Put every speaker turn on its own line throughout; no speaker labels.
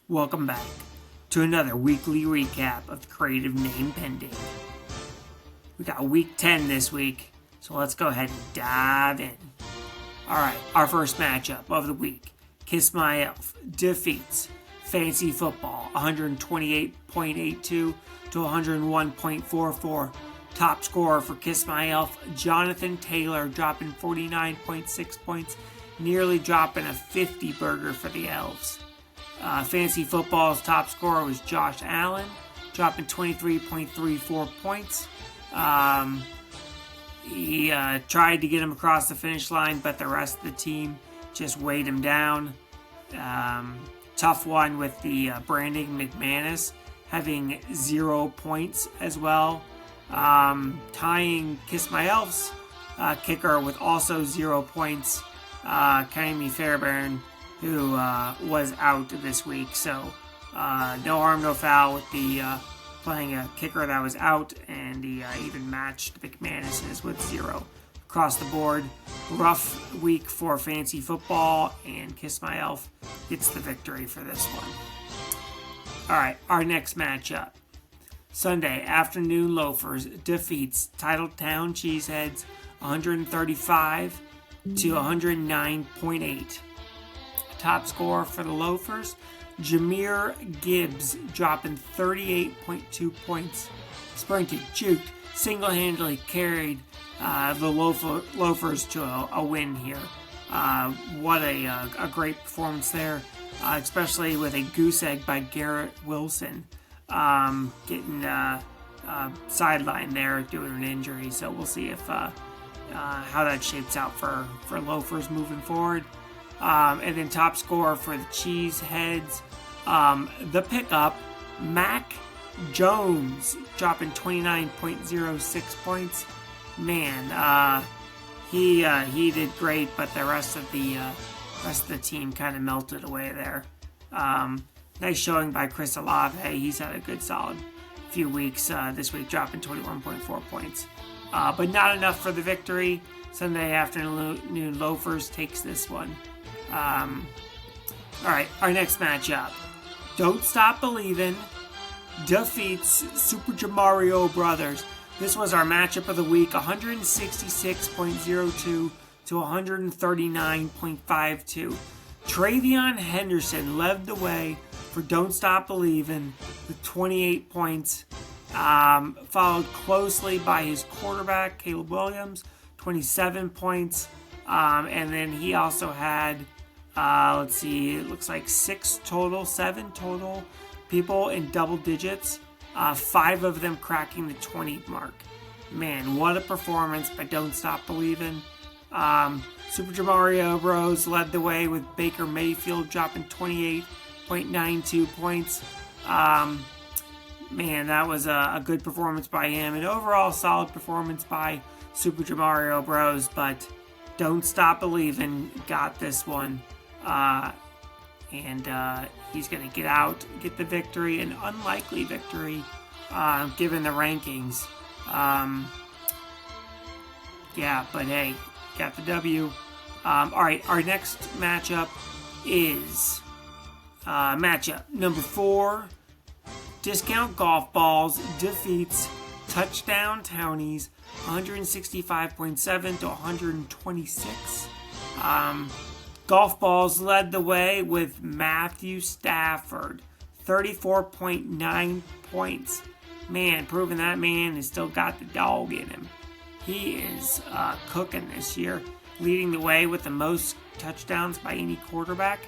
Welcome back to another weekly recap of Creative Name Pending. We got week 10 this week, so let's go ahead and dive in. Alright, our first matchup of the week. Kiss My Elf defeats Fancy Football 128.82 to 101.44. Top scorer for Kiss My Elf, Jonathan Taylor, dropping 49.6 points, nearly dropping a 50 burger for the Elves. Fancy Football's top scorer was Josh Allen, dropping 23.34 points. He tried to get him across the finish line, but the rest of the team just weighed him down. Tough one with the Brandon McManus having 0 points as well. Tying Kiss My Elf's kicker with also 0 points, Kaimi Fairbairn, who was out this week. So no harm, no foul with the playing a kicker that was out, and he even matched McManus's with 0 across the board. Rough week for Fancy Football, and Kiss My Elf gets the victory for this one. Alright, our next matchup. Sunday Afternoon Loafers defeats Titletown Cheeseheads 135 to 109.8. Top scorer for the Loafers, Jameer Gibbs, dropping 38.2 points. Sprinted, juked, single-handedly carried the Loafers to a win here. What a great performance there, especially with a goose egg by Garrett Wilson, getting sidelined there due to an injury. So we'll see if how that shapes out for Loafers moving forward. And then top scorer for the Cheeseheads, the pickup, Mac Jones, dropping 29.06 points. Man, he did great, but the rest of the team kind of melted away there. Nice showing by Chris Olave. He's had a good solid few weeks this week, dropping 21.4 points. But not enough for the victory. Sunday Afternoon Loafers takes this one. Alright, our next matchup. Don't Stop Believin' defeats Super Jamario Brothers. This was our matchup of the week, 166.02 to 139.52. Travion Henderson led the way for Don't Stop Believin' with 28 points, followed closely by his quarterback, Caleb Williams, 27 points. And then he also had, it looks like 7 total people in double digits, 5 of them cracking the 20 mark. Man, what a performance by Don't Stop Believin'. Super Jamario Bros led the way with Baker Mayfield dropping 28.92 points. Man, that was a good performance by him. An overall solid performance by Super Jamario Bros, but Don't Stop Believin' got this one. And he's going to get the victory, an unlikely victory, given the rankings. But hey, got the W. Alright, our next matchup is matchup number 4. Discount Golf Balls defeats Touchdown Townies 165.7 to 126. Golf Balls led the way with Matthew Stafford, 34.9 points. Man, proving that man has still got the dog in him. He is cooking this year, leading the way with the most touchdowns by any quarterback.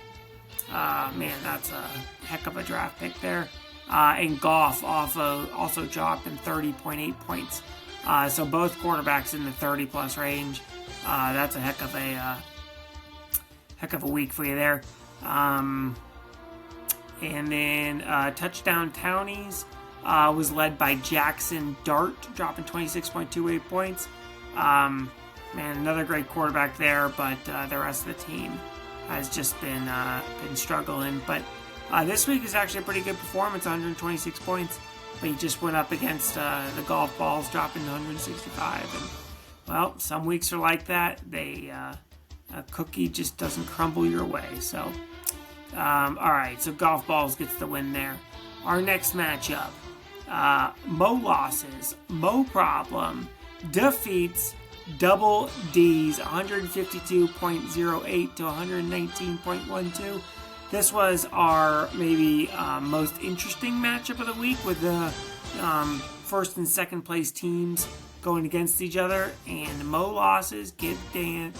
Man, that's a heck of a draft pick there. And Goff also dropped in 30.8 points. So both quarterbacks in the 30-plus range. That's a heck of a week for you there. And then Touchdown Townies was led by Jackson Dart, dropping 26.28 points. Man, another great quarterback there, but the rest of the team has just been struggling. But this week is actually a pretty good performance, 126 points. But he just went up against the Golf Balls, dropping 165. And, well, some weeks are like that. A cookie just doesn't crumble your way. So All right, so Golf Balls gets the win there. Our next matchup, Mo Losses, Mo Problem defeats Double D's 152.08 to 119.12. This was our maybe most interesting matchup of the week, with the first and second place teams going against each other, and Mo Losses gives Dan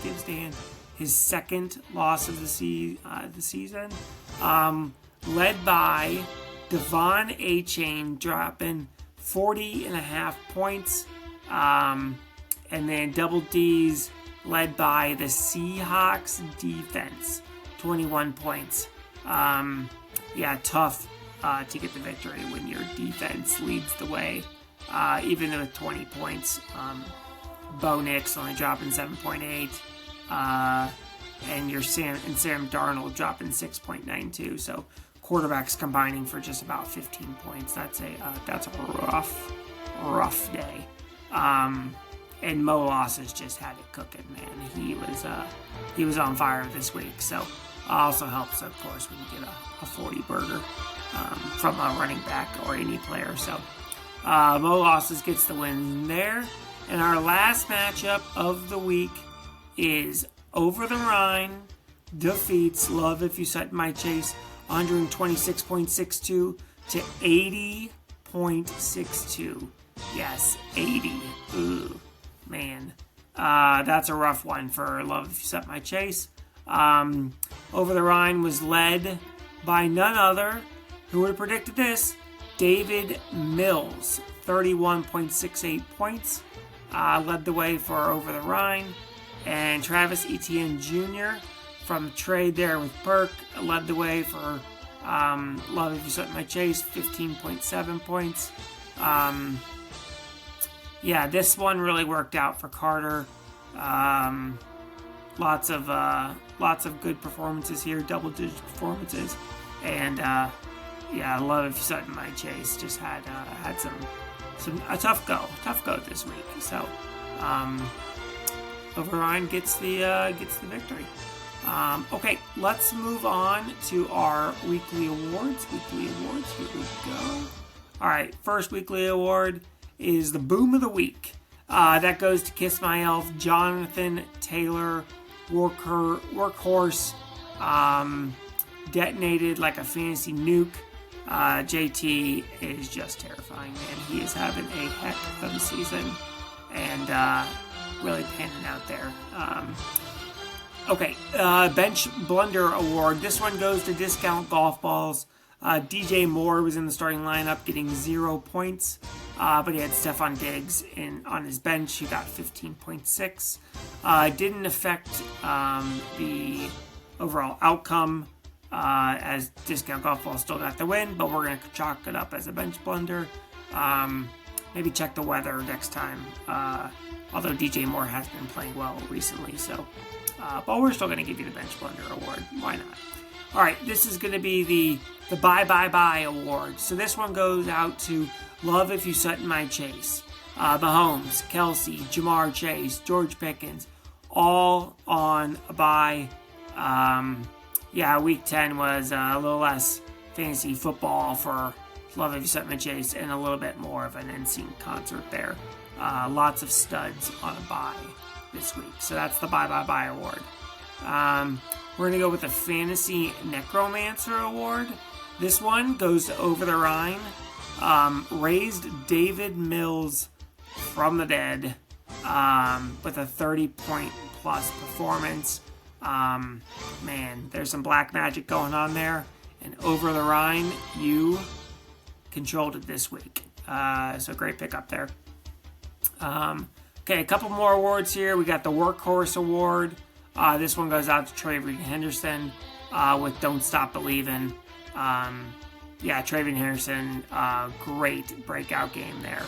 his second loss of the season, led by Devon A-Chain dropping 40.5 points, and then Double D's led by the Seahawks defense, 21 points. Tough to get the victory when your defense leads the way, even with 20 points. Bo Nix only dropping 7.8. And Sam Darnold dropping 6.92. So quarterbacks combining for just about 15 points. That's a rough day. And Mo Losses just had it cooking, man. He was on fire this week. So also helps, of course, when you get a 40 burger from a running back or any player. So Mo Losses gets the win there. And our last matchup of the week is Over the Rhine defeats Love If You Set My Chase 126.62 to 80.62. Yes, 80. Ooh, man. That's a rough one for Love If You Set My Chase. Over the Rhine was led by none other, who would have predicted this, David Mills, 31.68 points. Led the way for Over the Rhine. And Travis Etienne Jr. from trade there with Burke led the way for Love If You Set My Chase, 15.7 points. This one really worked out for Carter. Lots of good performances here, double-digit performances, and Love If You Set My Chase just had a tough go this week. So Override gets the victory. Okay, let's move on to our weekly awards. Here we go. All right, first weekly award is the Boom of the Week. That goes to Kiss My Elf, Jonathan Taylor, workhorse, detonated like a fantasy nuke. JT is just terrifying, man. He is having a heck of a season and really panning out there. Bench Blunder Award. This one goes to Discount Golf Balls. DJ Moore was in the starting lineup getting 0 points, but he had Stephon Diggs on his bench. He got 15.6. Didn't affect the overall outcome, as Discount Golf Balls still got the win, but we're going to chalk it up as a bench blunder. Maybe check the weather next time, although DJ Moore has been playing well recently, so but we're still going to give you the Bench Blunder Award. Why not? All right, this is going to be the Bye Bye Bye Award. So this one goes out to Love If You Set My Chase. Mahomes, Kelsey, Jamar Chase, George Pickens, all on a bye. Week 10 was a little less fantasy football for Love If You Set My Chase and a little bit more of an NSYNC concert there. Lots of studs on a bye this week. So that's the Bye Bye Bye Award. We're going to go with the Fantasy Necromancer Award. This one goes to Over the Rhine. Raised David Mills from the dead with a 30-point plus performance. There's some black magic going on there. And Over the Rhine, you controlled it this week. So great pickup there. A couple more awards here. We got the Workhorse Award. This one goes out to Travion Henderson with Don't Stop Believin'. Travion Henderson, great breakout game there.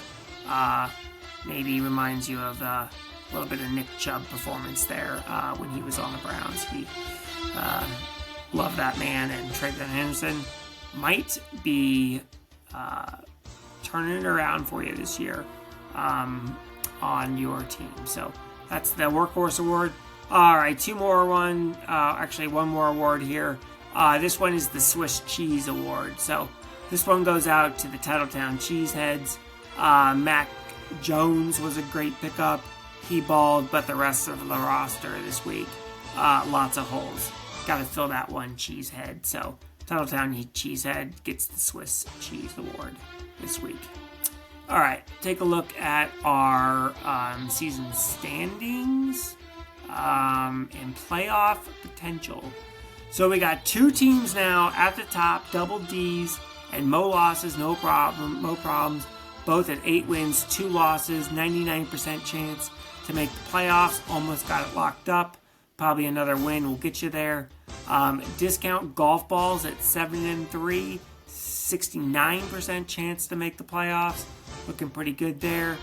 Maybe reminds you of a little bit of Nick Chubb performance there when he was on the Browns. He loved that man, and Travion Henderson might be turning it around for you this year on your team. So that's the Workhorse Award. All right, one more award here. This one is the Swiss Cheese Award. So this one goes out to the Titletown Cheeseheads. Mac Jones was a great pickup. He balled, but the rest of the roster this week, lots of holes. Got to fill that one cheesehead. So Titletown Cheesehead gets the Swiss Cheese Award this week. All right, take a look at our season standings and playoff potential. So we got 2 teams now at the top, double D's, and Mo losses, no problems. Both at 8 wins, 2 losses, 99% chance to make the playoffs. Almost got it locked up. Probably another win will get you there. Discount golf balls at 7-3, 69% chance to make the playoffs. Looking pretty good there.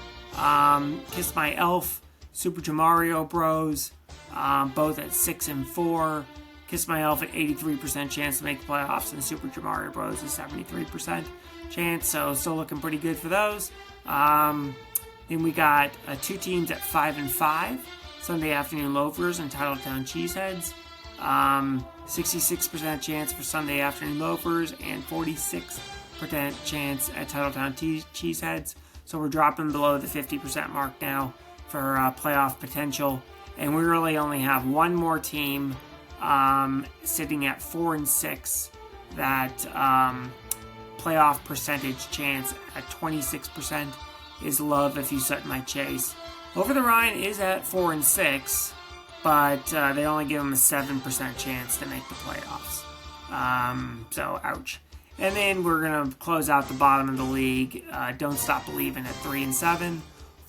Kiss My Elf, Super Jamario Bros, both at 6-4. Kiss My Elf at 83% chance to make the playoffs, and Super Jamario Bros is 73% chance. So still looking pretty good for those. Then we got 2 teams at 5-5. Sunday Afternoon Loafers and Titletown Cheeseheads. 66% chance for Sunday Afternoon Loafers and 46% chance at Titletown Cheeseheads. So we're dropping below the 50% mark now for playoff potential. And we really only have one more team sitting at 4-6 that playoff percentage chance at 26% is Love If You Set My Chase. Over the Rhine is at 4-6, but they only give them a 7% chance to make the playoffs. So, ouch. And then we're going to close out the bottom of the league. Don't Stop Believing at 3-7.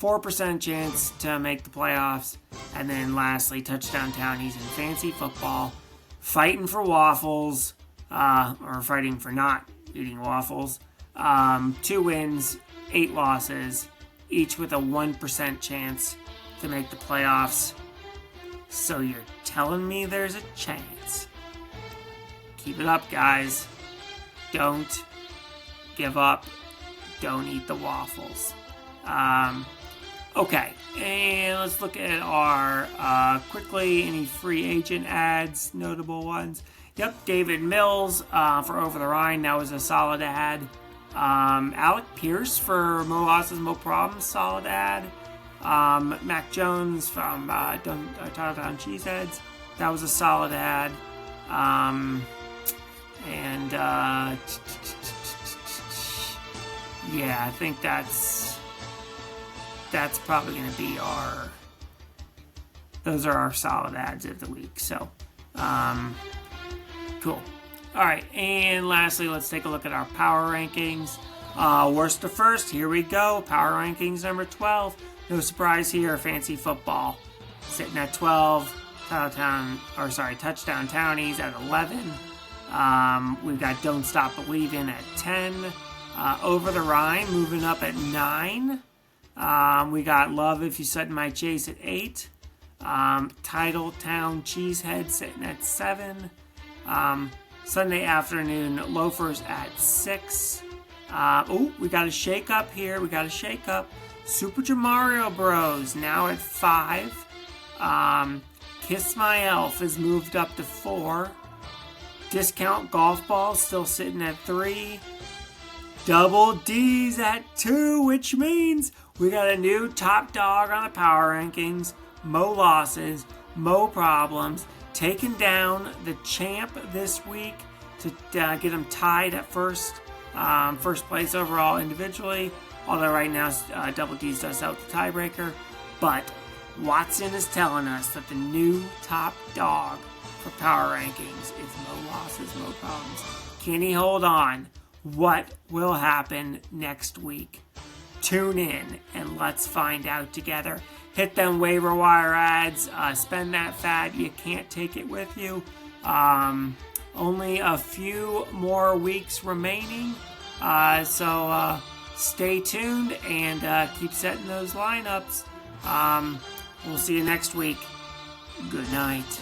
4% chance to make the playoffs. And then lastly, Touchdown Townies and Fancy Football. Fighting for waffles, or fighting for not eating waffles. 2 wins, 8 losses, each with a 1% chance to make the playoffs. So you're telling me there's a chance. Keep it up, guys. Don't give up. Don't eat the waffles. Okay, and let's look at our, quickly, any free agent ads, notable ones. Yep, David Mills for Over the Rhine, that was a solid ad. Alec Pierce for Mo Losses, Mo Problems, solid ad. Mac Jones from Titletown Cheeseheads, that was a solid ad. Yeah, I think that's probably going to be those are our solid ads of the week. So, cool. All right, and lastly, let's take a look at our power rankings. Worst to first, here we go. Power rankings number 12. No surprise here, Fancy Football sitting at 12. Touchdown Townies at 11. We've got Don't Stop Believing at 10. Over the Rhine moving up at 9. We got Love If You Set My Chase at 8. Titletown Cheesehead sitting at 7. Sunday Afternoon Loafers at 6. We got a shake-up here. Super Jamario Bros now at 5. Kiss My Elf has moved up to 4. Discount Golf Ball still sitting at 3. Double D's at 2, which means we got a new top dog on the power rankings. Mo Losses, Mo Problems, taking down the champ this week to get him tied at first place overall individually. Although right now Double D's does out the tiebreaker. But Watson is telling us that the new top dog for power rankings is Mo Losses, Mo Problems. Can he hold on? What will happen next week? Tune in and let's find out together. Hit them waiver wire ads. Spend that fab. You can't take it with you. Only a few more weeks remaining. So stay tuned and keep setting those lineups. We'll see you next week. Good night.